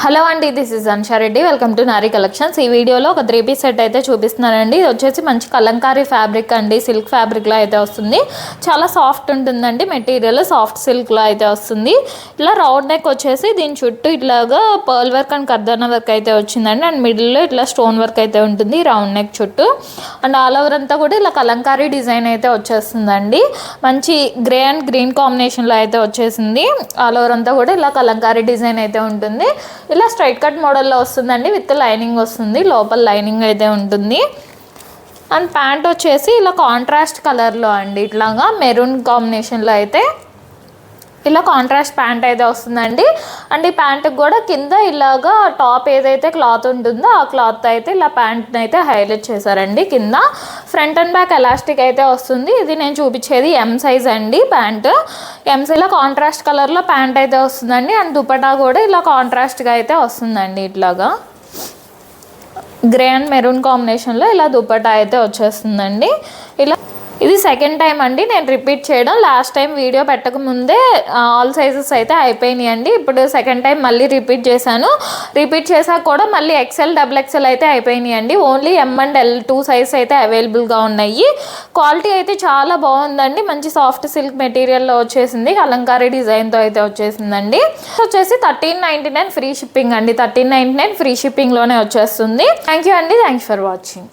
Hello అండి, this is Ansha Reddy. Welcome to Nari Collections. ఈ వీడియోలో ఒక 3 పీస్ సెట్ అయితే చూపిస్తున్నానండి. ఇది వచ్చేసి మంచి కలంకారీ ఫ్యాబ్రిక్ అండి, సిల్క్ ఫ్యాబ్రిక్లో అయితే వస్తుంది. చాలా సాఫ్ట్ ఉంటుందండి మెటీరియల్, సాఫ్ట్ సిల్క్లో అయితే వస్తుంది. ఇలా రౌండ్ నెక్ వచ్చేసి దీని చుట్టూ ఇట్లాగా పర్ల్ వర్క్ అండ్ కర్దానా వర్క్ అయితే వచ్చిందండి. అండ్ మిడిల్లో ఇట్లా స్టోన్ వర్క్ అయితే ఉంటుంది రౌండ్ నెక్ చుట్టూ. అండ్ ఆల్ ఓవర్ అంతా కూడా ఇలా కలంకారీ డిజైన్ అయితే వచ్చేస్తుందండి. మంచి గ్రే అండ్ గ్రీన్ కాంబినేషన్లో అయితే వచ్చేసింది. ఆల్ ఓవర్ అంతా కూడా ఇలా కలంకారీ డిజైన్ అయితే ఉంటుంది. ఇలా స్ట్రైట్ కట్ మోడల్లో వస్తుందండి, విత్ లైనింగ్ వస్తుంది, లోపల లైనింగ్ అయితే ఉంటుంది. అండ్ ప్యాంట్ వచ్చేసి ఇలా కాంట్రాస్ట్ కలర్లో అండి, ఇట్లాగా మెరూన్ కాంబినేషన్లో అయితే ఇలా కాంట్రాస్ట్ ప్యాంట్ అయితే వస్తుందండి. అండ్ ఈ ప్యాంట్కి కూడా కింద ఇలాగా టాప్ ఏదైతే క్లాత్ ఉంటుందో ఆ క్లాత్ అయితే ఇలా ప్యాంట్ని అయితే హైలైట్ చేశారండి. కింద ఫ్రంట్ అండ్ బ్యాక్ ఎలాస్టిక్ అయితే వస్తుంది. ఇది నేను చూపించేది ఎం సైజ్ అండి. ప్యాంట్ ఎం సైజ్ ఇలా కాంట్రాస్ట్ కలర్లో ప్యాంట్ అయితే వస్తుందండి. అండ్ దుపట్టా కూడా ఇలా కాంట్రాస్ట్గా అయితే వస్తుందండి. ఇట్లాగా గ్రే అండ్ మెరూన్ కాంబినేషన్లో ఇలా దుపట్టా అయితే వచ్చేస్తుందండి. ఇలా ఇది సెకండ్ టైం అండి నేను రిపీట్ చేయడం. లాస్ట్ టైం వీడియో పెట్టకముందే ఆల్ సైజెస్ అయితే అయిపోయినాయి అండి. ఇప్పుడు సెకండ్ టైం మళ్ళీ రిపీట్ చేశాను. రిపీట్ చేశాక కూడా మళ్ళీ ఎక్సెల్ డబుల్ ఎక్సెల్ అయితే అయిపోయినాయి అండి. Only M and L 2 size అయితే అవైలబుల్గా ఉన్నాయి. క్వాలిటీ అయితే చాలా బాగుందండి. మంచి సాఫ్ట్ సిల్క్ మెటీరియల్లో వచ్చేసింది, కలంకారీ డిజైన్తో అయితే వచ్చేసిందండి. వచ్చేసి 1399 ఫ్రీ షిప్పింగ్ అండి. 1399 ఫ్రీ షిప్పింగ్లోనే వచ్చేస్తుంది. థ్యాంక్ యూ అండి, థ్యాంక్స్ ఫర్ వాచింగ్.